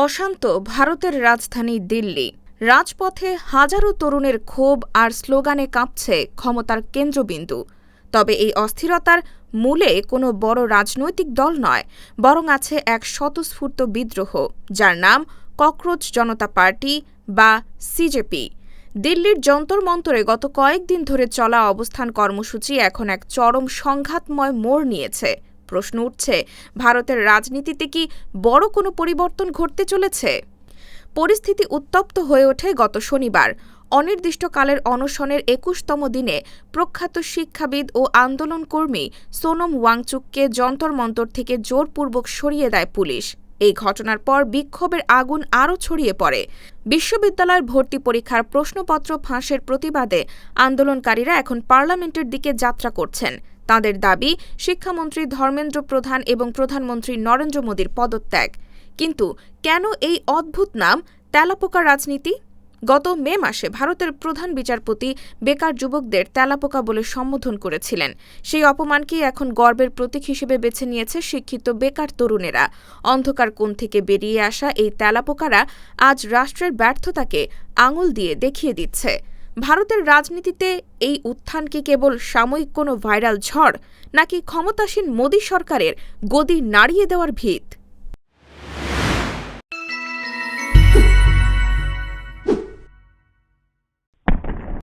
অশান্ত ভারতের রাজধানী দিল্লি। রাজপথে হাজারো তরুণের ক্ষোভ আর স্লোগানে কাঁপছে ক্ষমতার কেন্দ্রবিন্দু। তবে এই অস্থিরতার মূলে কোনো বড় রাজনৈতিক দল নয়, বরং আছে এক স্বতঃস্ফূর্ত বিদ্রোহ, যার নাম ককরোচ জনতা পার্টি বা সিজেপি। দিল্লির যন্তর মন্তরে গত কয়েকদিন ধরে চলা অবস্থান কর্মসূচি এখন এক চরম সংঘাতময় মোড় নিয়েছে। প্রশ্ন উঠছে, ভারতের রাজনীতিতে কি বড় কোনো পরিবর্তন ঘটতে চলেছে? পরিস্থিতি উত্তপ্ত হয়ে ওঠে গত শনিবার। অনির্দিষ্টকালের অনশনের ২১তম দিনে প্রখ্যাত শিক্ষাবিদ ও আন্দোলনকর্মী সোনম ওয়াংচুককে যন্তর মন্তর থেকে জোরপূর্বক সরিয়ে দেয় পুলিশ। এই ঘটনার পর বিক্ষোভের আগুন আরও ছড়িয়ে পড়ে। বিশ্ববিদ্যালয়ের ভর্তি পরীক্ষার প্রশ্নপত্র ফাঁসের প্রতিবাদে আন্দোলনকারীরা এখন পার্লামেন্টের দিকে যাত্রা করছেন। তাঁদের দাবি, শিক্ষামন্ত্রী ধর্মেন্দ্র প্রধান এবং প্রধানমন্ত্রী নরেন্দ্র মোদীর পদত্যাগ। কিন্তু কেন এই অদ্ভুত নাম তেলাপোকা রাজনীতি? গত মে মাসে ভারতের প্রধান বিচারপতি বেকার যুবকদের তেলাপোকা বলে সম্বোধন করেছিলেন। সেই অপমানকেই এখন গর্বের প্রতীক হিসেবে বেছে নিয়েছে শিক্ষিত বেকার তরুণেরা। অন্ধকার কোণ থেকে বেরিয়ে আসা এই তেলাপোকারা আজ রাষ্ট্রের ব্যর্থতাকে আঙুল দিয়ে দেখিয়ে দিচ্ছে। ভারতের রাজনীতিতে এই উত্থান কি কেবল সাময়িক কোনো ভাইরাল ঝড়, নাকি ক্ষমতাসীন মোদী সরকারের গদি নাড়িয়ে দেওয়ার ভিত?